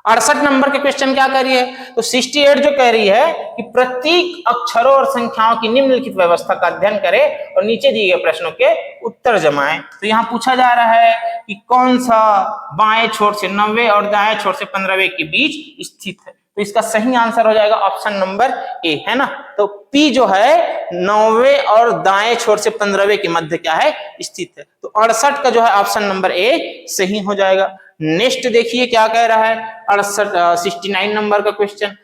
68 नंबर के क्वेश्चन क्या कह रही है, तो 68 जो कह रही है कि प्रतीक अक्षरों और संख्याओं की निम्नलिखित व्यवस्था का अध्ययन करें और नीचे दिए गए प्रश्नों के उत्तर जमाएं। तो यहाँ पूछा जा रहा है कि कौन सा बाएं छोर से 90 और दाएं छोर से 15वें के बीच स्थित है, तो इसका सही आंसर हो जाएगा ऑप्शन नंबर ए, है ना। तो पी जो है 90 और दाएं छोर से 15वें के मध्य क्या है, स्थित है। तो 68 का जो है ऑप्शन नंबर ए सही हो जाएगा। नेक्स्ट देखिए क्या कह रहा है, 69 नंबर का क्वेश्चन,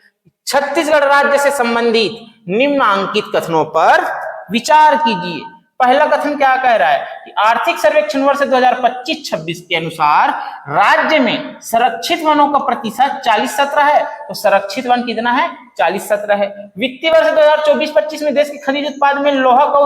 छत्तीसगढ़ राज्य से संबंधित निम्नांकित कथनों पर विचार कीजिए। पहला कथन क्या कह रहा है कि आर्थिक सर्वेक्षण वर्ष 2025-26 के अनुसार राज्य में संरक्षित वनों का प्रतिशत 40-17 है, तो संरक्षित वन कितना है, 40-17 है। वित्तीय वर्ष 2024-25 में देश के खनिज उत्पाद में लोहा का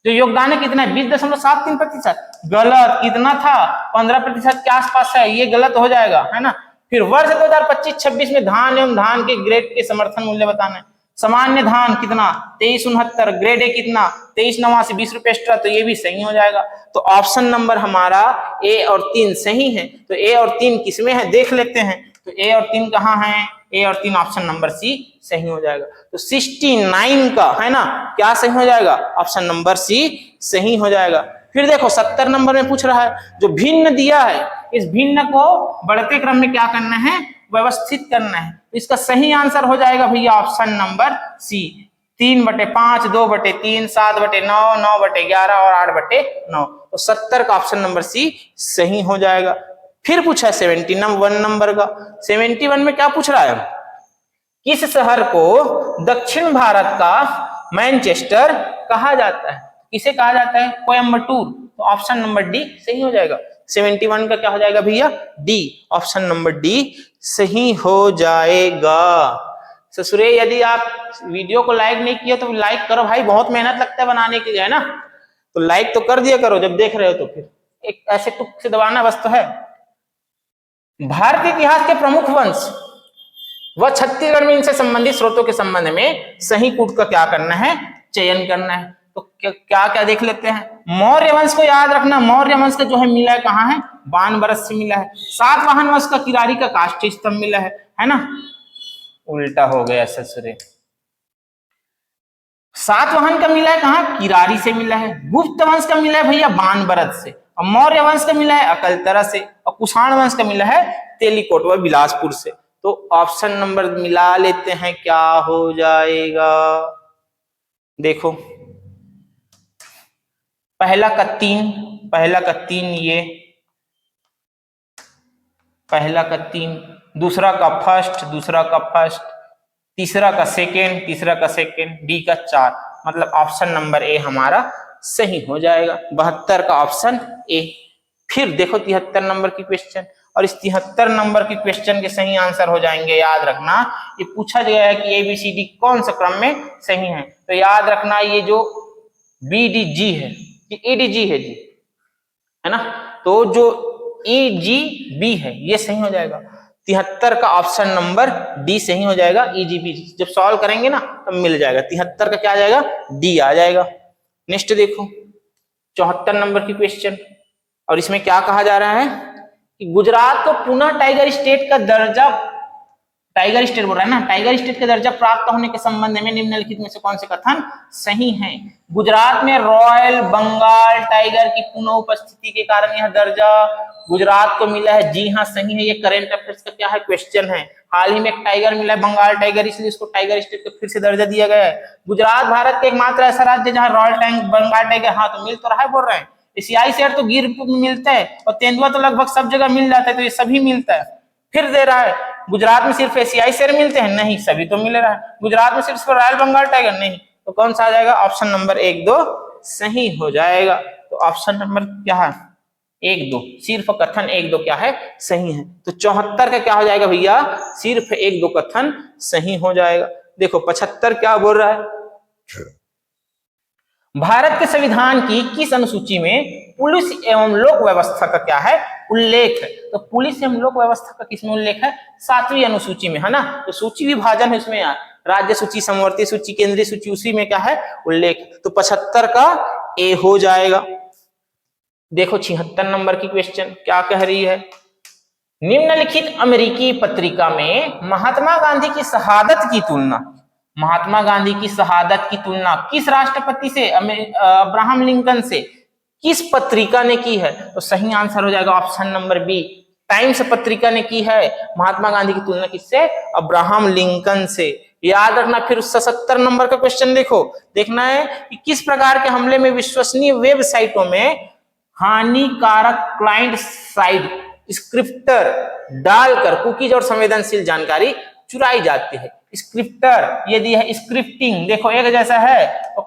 जो योगदान है कितना है, 20.73%, गलत, कितना था 15% के आसपास है, ये गलत हो जाएगा, है ना। फिर वर्ष 2025-26 में धान एवं धान के ग्रेड के समर्थन मूल्य बताना है। सामान्य धान कितना 2369, ग्रेड ए कितना 2389, 20 रुपए एक्स्ट्रा, तो ये भी सही हो जाएगा। तो ऑप्शन नंबर हमारा ए और 3 सही है। तो ए और 3 किसमें है देख लेते हैं, तो ए और 3 कहाँ है, ए और 3 ऑप्शन नंबर सी सही हो जाएगा। तो 69 का है ना क्या सही हो जाएगा, ऑप्शन नंबर सी सही हो जाएगा। फिर देखो 70 नंबर में पूछ रहा है, जो भिन्न दिया है इस भिन्न को बढ़ते क्रम में क्या करना है, व्यवस्थित करना है। तो इसका सही आंसर हो जाएगा भैया ऑप्शन नंबर सी, 3/5, 2/3, 7/9, 9/11 और 8/9। तो 70 का ऑप्शन नंबर सी सही हो जाएगा। फिर पूछा है 71 नंबर का, 71 में क्या पूछ रहा है, किस शहर को दक्षिण भारत का मैनचेस्टर कहा जाता है, किसे कहा जाता है, कोयम्बटूर। तो ऑप्शन नंबर डी सही हो जाएगा। 71 का क्या हो जाएगा भैया, डी, ऑप्शन नंबर डी सही हो जाएगा। ससुरे यदि आप वीडियो को लाइक नहीं किया तो लाइक करो भाई, बहुत मेहनत लगता है बनाने के लिए, है ना। तो लाइक तो कर दिया करो जब देख रहे हो, तो फिर एक ऐसे टुक से दबाना बस तो है। भारतीय इतिहास के प्रमुख वंश व छत्तीसगढ़ में इनसे संबंधित स्रोतों के संबंध में सही कूट का क्या करना है, चयन करना है। तो क्या क्या देख लेते हैं। मौर्य वंश को याद रखना, मौर्य वंश का जो है मिला है कहाँ है, बानबरस से मिला है। सातवाहन वंश का किरारी का काष्ठ स्तंभ मिला है ना। उल्टा हो गया ससुरे, सातवाहन का मिला है कहाँ, किरारी से मिला है। गुप्त वंश का मिला है भैया बानबरत से, और मौर्य वंश का मिला है अकलतरा से, और कुषाण वंश का मिला है तेलीकोट व बिलासपुर से। तो ऑप्शन नंबर मिला लेते हैं, क्या हो जाएगा, देखो पहला का 3, पहला का 3 ये, पहला का 3, दूसरा का फर्स्ट, दूसरा का फर्स्ट, तीसरा का सेकेंड, तीसरा का सेकेंड, डी का 4, मतलब ऑप्शन नंबर ए हमारा सही हो जाएगा, 72 का ऑप्शन ए। फिर देखो 73 नंबर की क्वेश्चन, और इस 73 नंबर की क्वेश्चन के सही आंसर हो जाएंगे, याद रखना ये पूछा गया है कि ABCD कौन सा क्रम में सही है, तो याद रखना ये जो BDG है ये EDG है जी, है ना, तो जो EGB है ये सही हो जाएगा, 73 का ऑप्शन नंबर डी सही हो जाएगा, EGB जब सॉल्व करेंगे ना तब मिल जाएगा, 73 का क्या आ जाएगा, डी आ जाएगा। नेक्स्ट देखो 74 नंबर की क्वेश्चन, और इसमें क्या कहा जा रहा है कि गुजरात को पुनः टाइगर स्टेट का दर्जा, टाइगर स्टेट बोल रहा है ना, टाइगर स्टेट का दर्जा प्राप्त होने के संबंध में निम्नलिखित में से कौन से कथन सही हैं? गुजरात में रॉयल बंगाल टाइगर की पुनः उपस्थिति के कारण यह दर्जा गुजरात को मिला है, जी हाँ सही है, ये करंट अफेयर्स का क्या है क्वेश्चन है। हाल ही में एक टाइगर मिला है बंगाल टाइगर, इसलिए इसको टाइगर स्टेट को फिर से दर्जा दिया गया है। गुजरात भारत का एकमात्र ऐसा राज्य जहां रॉयल बंगाल टाइगर, हाँ तो मिल तो रहा है, बोल रहे हैं एशियाई शेर तो गिर मिलता है और तेंदुआ तो लगभग सब जगह मिल जाता है, तो ये सभी मिलता है। फिर दे रहा है गुजरात में सिर्फ एशियाई शेर मिलते हैं, नहीं सभी तो मिल रहा है। गुजरात में सिर्फ रॉयल बंगाल टाइगर, नहीं, तो कौन सा आ जाएगा, ऑप्शन नंबर 1, 2 सही हो जाएगा। तो ऑप्शन नंबर क्या है, 1, 2, सिर्फ कथन 1, 2 क्या है सही है। तो 74 का क्या हो जाएगा भैया, सिर्फ 1, 2 कथन सही हो जाएगा। देखो 75 क्या बोल रहा है, भारत के संविधान की किस अनुसूची में पुलिस एवं लोक व्यवस्था का क्या है उल्लेख है? तो पुलिस एवं लोक व्यवस्था का किसमें उल्लेख है, 7वीं अनुसूची में, है ना। तो सूची विभाजन है उसमें, राज्य सूची, समवर्ती सूची, केंद्रीय सूची, उसी में क्या है उल्लेख। तो 75 का ए हो जाएगा। देखो 76 नंबर की क्वेश्चन क्या कह रही है, निम्नलिखित अमेरिकी पत्रिका में महात्मा गांधी की शहादत की तुलना, महात्मा गांधी की शहादत की तुलना किस राष्ट्रपति से, अब्राहम लिंकन से, किस पत्रिका ने की है? तो सही आंसर हो जाएगा ऑप्शन नंबर बी, टाइम्स पत्रिका ने की है महात्मा गांधी की तुलना किससे, अब्राहम लिंकन से। याद रखना। फिर 77 नंबर का क्वेश्चन देखो, देखना है कि किस प्रकार के हमले में विश्वसनीय वेबसाइटों में हानिकारक क्लाइंट साइड स्क्रिप्टर डालकर कुकीज और संवेदनशील जानकारी चुराई जाती है। स्क्रिप्टर ये दिया है, स्क्रिप्टिंग देखो एक जैसा है, तो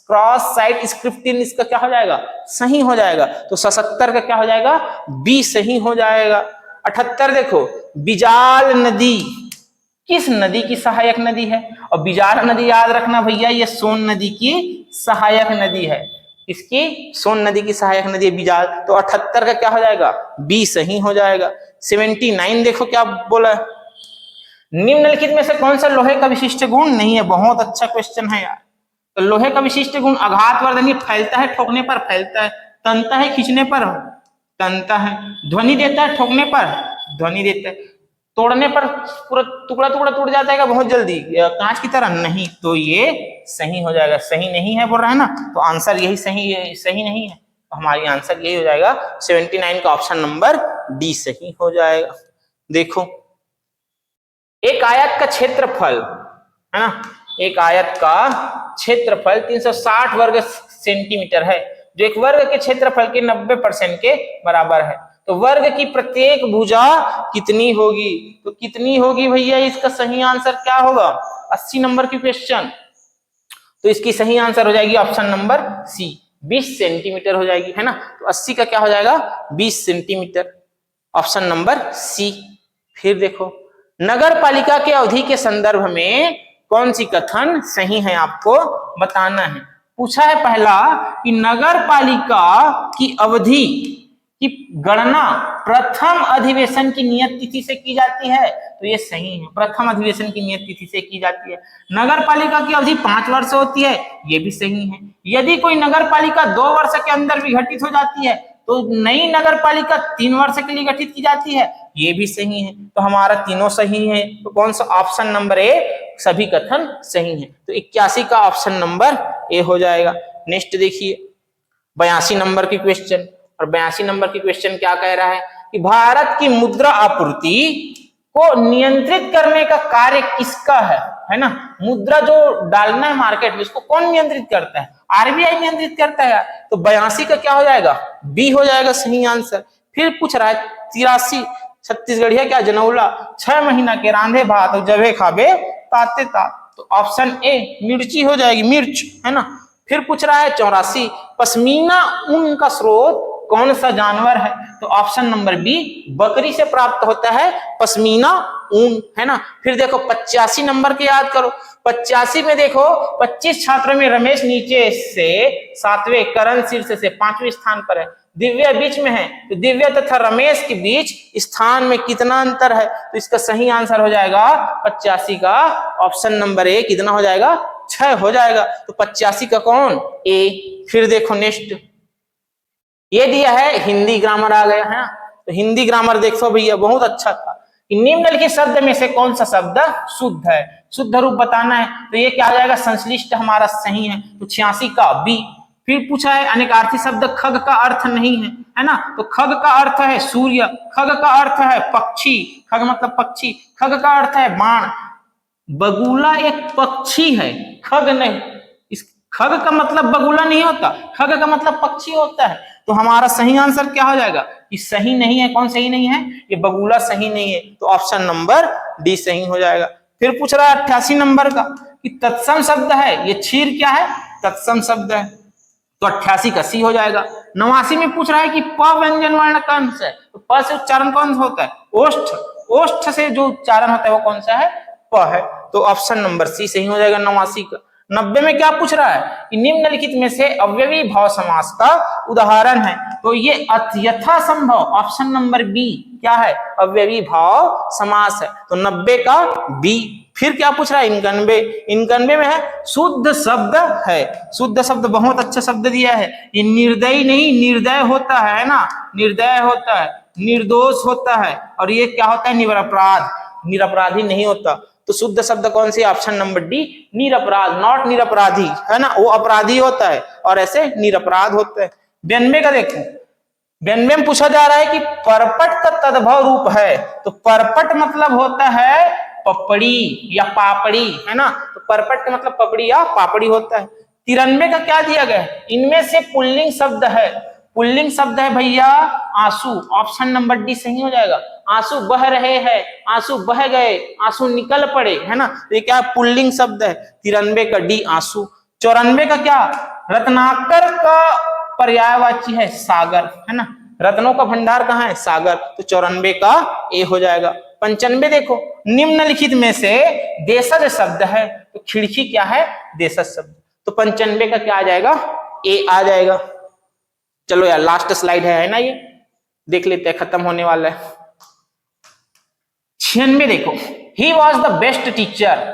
क्रॉस साइट स्क्रिप्टिंग इसका क्या हो जाएगा, सही हो जाएगा। तो 77 का क्या हो जाएगा, बी सही हो जाएगा। 78 देखो, बिजाल नदी किस नदी की सहायक नदी है? और बिजाल नदी याद रखना भैया, ये सोन नदी की सहायक नदी है। इसकी सोन नदी की सहायक नदी है बिजाल। तो 78 का क्या हो जाएगा, बी सही हो जाएगा। 79 देखो क्या बोला है, निम्नलिखित में से कौन सा लोहे का विशिष्ट गुण नहीं है? बहुत अच्छा क्वेश्चन है यार। तो लोहे का विशिष्ट गुण आघातवर्धनी, फैलता है ठोकने पर फैलता है, तनता है खींचने पर तनता है, ध्वनि देता है ठोकने पर ध्वनि देता है, तोड़ने पर पूरा टुकड़ा टुकड़ा टूट जाता है बहुत जल्दी कांच की तरह, नहीं। तो ये सही हो जाएगा। सही नहीं है बोल रहा है ना, तो आंसर यही सही नहीं है, तो हमारी आंसर यही हो जाएगा 79 का ऑप्शन नंबर डी सही हो जाएगा। देखो एक आयत का क्षेत्रफल है ना, एक आयत का क्षेत्रफल 360 वर्ग सेंटीमीटर है, जो एक वर्ग के क्षेत्रफल के 90% के बराबर है। तो वर्ग की प्रत्येक भुजा कितनी होगी? तो कितनी होगी भैया, इसका सही आंसर क्या होगा? 80 नंबर की क्वेश्चन, तो इसकी सही आंसर हो जाएगी ऑप्शन नंबर सी, 20 सेंटीमीटर हो जाएगी, है ना। तो 80 का क्या हो जाएगा, 20 सेंटीमीटर, ऑप्शन नंबर सी। फिर देखो नगर पालिका के अवधि के संदर्भ में कौन सी कथन सही है, आपको बताना है। पूछा है पहला कि नगर पालिका की अवधि की गणना प्रथम अधिवेशन की नियत तिथि से की जाती है, तो ये सही है, प्रथम अधिवेशन की नियत तिथि से की जाती है। नगर पालिका की अवधि 5 वर्ष होती है, ये भी सही है। यदि कोई नगर पालिका 2 वर्ष के अंदर विघटित हो जाती है, तो नई नगर पालिका 3 वर्ष के लिए गठित की जाती है, ये भी सही है। तो हमारा तीनों सही है, तो कौन सा ऑप्शन नंबर ए, सभी कथन सही है। तो 81 का ऑप्शन नंबर ए हो जाएगा। नेक्स्ट देखिए 82 नंबर की क्वेश्चन, और 82 नंबर की क्वेश्चन क्या कह रहा है कि भारत की मुद्रा आपूर्ति को नियंत्रित करने का कार्य किसका है ना। मुद्रा जो डालना है मार्केट में, उसको कौन नियंत्रित करता है? आरबीआई नियंत्रित करता है। तो 82 का क्या हो जाएगा, बी हो जाएगा सही आंसर। फिर पूछ रहा है 83 छत्तीसगढ़िया क्या जनौला, 6 महीना के रांधे भात और जबे खाबे ताते तात। तो ऑप्शन ए मिर्ची हो जाएगी, मिर्च, है ना। फिर पूछ रहा है 84, पश्मीना ऊन का स्रोत कौन सा जानवर है? तो ऑप्शन नंबर बी बकरी से प्राप्त होता है पश्मीना ऊन, है ना। फिर देखो 85 नंबर के याद करो, 85 में देखो 25 छात्रों में रमेश नीचे से 7वें, करण शीर्ष से 5वें स्थान पर है, दिव्या बीच में है। तो दिव्या तथा रमेश के बीच स्थान में कितना अंतर है? तो इसका सही आंसर हो जाएगा 85 का ऑप्शन नंबर ए, कितना हो जाएगा? 6 हो जाएगा। तो 85 का कौन? ए। फिर देखो नेक्स्ट, ये दिया है हिंदी ग्रामर आ गया है ना। तो हिंदी ग्रामर देखो भैया, बहुत अच्छा था। निम्नलिखित शब्द में से कौन सा शब्द शुद्ध है? शुद्ध रूप बताना है। तो ये क्या आ जाएगा? संश्लिष्ट हमारा सही है, तो 86 का बी। फिर पूछा है अनेकार्थी शब्द खग का अर्थ नहीं है ना। तो खग का अर्थ है सूर्य, खग का अर्थ है पक्षी, खग मतलब पक्षी, खग का अर्थ है बाण। बगुला एक पक्षी है, खग नहीं। इस खग का मतलब बगुला नहीं होता, खग का मतलब पक्षी होता है। तो हमारा सही आंसर क्या हो जाएगा? ये सही नहीं है। कौन सही नहीं है? ये बगुला सही नहीं है, तो ऑप्शन नंबर डी सही हो जाएगा। फिर पूछ रहा है 88 नंबर का कि तत्सम शब्द है, ये क्षीर क्या है? तत्सम शब्द है, तो 88 का सी हो जाएगा। 89 में पूछ रहा है कि प व्यंजन वर्ण कौन सा है? तो प से उच्चारण कौन सा होता है? ओष्ठ, ओष्ठ से जो उच्चारण होता है वो कौन सा है? प है, तो ऑप्शन नंबर सी सही हो जाएगा 89 का। 90 में क्या पूछ रहा है कि निम्नलिखित में से अव्ययी भाव समास का उदाहरण है? तो ये यथा संभव, ऑप्शन नंबर बी क्या है? अव्ययी भाव समास है, तो 90 का बी। फिर क्या पूछ रहा है? 91, 91 में है शुद्ध शब्द है। शुद्ध शब्द बहुत अच्छा शब्द दिया है, ये निर्दयी नहीं निर्दय होता है ना, निर्दय होता है, निर्दोष होता है, और ये क्या होता है? निरपराध, निरपराधी नहीं होता। तो शुद्ध शब्द कौन सी? ऑप्शन नंबर डी निरपराध, नॉट निरपराधी, है ना। वो अपराधी होता है और ऐसे निरपराध होता है। 92 का देखो, 92 में पूछा जा रहा है कि परपट का तद्भव रूप है। तो परपट मतलब होता है पपड़ी या पापड़ी, है ना। तो परपट का मतलब पपड़ी या पापड़ी होता है। 93 का क्या दिया गया है? इनमें से पुल्लिंग शब्द है, पुल्लिंग शब्द है भैया आंसू, ऑप्शन नंबर डी सही हो जाएगा। आंसू बह रहे हैं, आंसू बह गए, आंसू निकल पड़े, है ना। ये क्या पुल्लिंग शब्द है? 93 का डी आंसू। 94 का क्या? रत्नाकर का पर्यायवाची है सागर, है ना। रत्नों का भंडार कहाँ है? सागर, तो 94 का ए हो जाएगा। 95 देखो, निम्नलिखित में से देशज शब्द है, तो खिड़की क्या है? देशज शब्द, तो 95 का क्या आ जाएगा? ए आ जाएगा। चलो यार लास्ट स्लाइड है ना, ये देख लेते हैं, खत्म होने वाला है। 96 देखो, he was the best teacher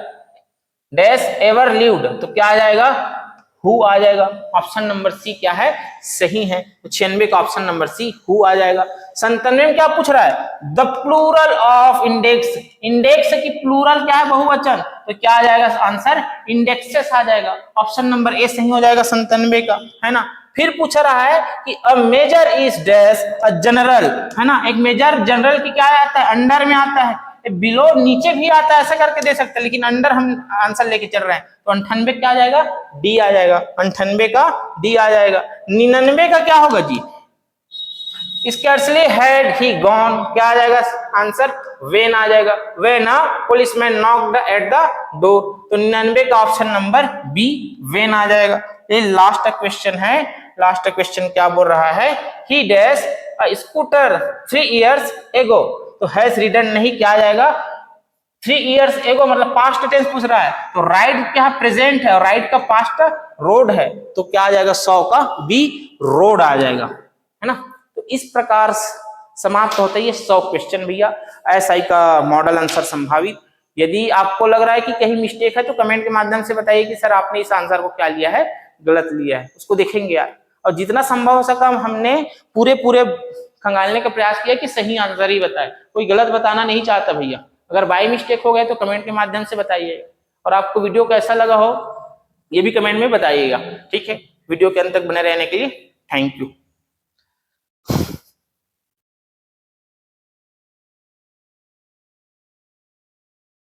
dash ever lived, तो क्या आ जाएगा? हु आ जाएगा। ऑप्शन नंबर सी क्या है? सही है, तो 96 का ऑप्शन नंबर सी हु आ जाएगा। 97 में क्या पूछ रहा है? The plural of index, index की प्लूरल क्या है? बहुवचन, तो क्या आ जाएगा आंसर? इंडेक्सेस आ जाएगा, ऑप्शन नंबर ए सही हो जाएगा 97 का, है ना। फिर पूछ रहा है कि a major is dash a general, है ना। एक मेजर जनरल की क्या आता है? अंडर में आता है, बिलो नीचे भी आता है, ऐसा करके दे सकते हैं, लेकिन अंडर हम आंसर लेके चल रहे हैं, तो 98 क्या आ जाएगा? डी आ जाएगा, 98 का डी आ जाएगा। 99 का क्या होगा जी? स्कैर्सली हैड ही गॉन, क्या आ जाएगा आंसर? वेन आ जाएगा, when a policeman knocked at the door, तो 99 का ऑप्शन नंबर बी वेन आ जाएगा। ये लास्ट क्वेश्चन है, लास्ट क्वेश्चन क्या बोल रहा है? He dash a scooter 3 years ago, तो हैज रीडन नहीं, क्या आ जाएगा? 3 years ago मतलब पास्ट टेंस पूछ रहा है, तो राइड क्या है? प्रेजेंट है, और राइड का पास्ट रोड है, तो क्या आ जाएगा? 100 का बी रोड आ जाएगा, है ना। तो इस प्रकार समाप्त होता है ये 100 क्वेश्चन भैया, एसआई का मॉडल आंसर संभावित। यदि आपको लग रहा है कि कहीं मिस्टेक है तो कमेंट के माध्यम से बताइए कि सर आपने इस आंसर को क्या लिया है, गलत लिया है, उसको देखेंगे यार। और जितना संभव हो सका हमने पूरे खंगालने का प्रयास किया कि सही आंसर ही बताए, कोई गलत बताना नहीं चाहता भैया। अगर बाय मिस्टेक हो गए तो कमेंट के माध्यम से बताइए, और आपको वीडियो कैसा लगा हो ये भी कमेंट में बताइएगा, ठीक है। वीडियो के अंत तक बने रहने के लिए थैंक यू।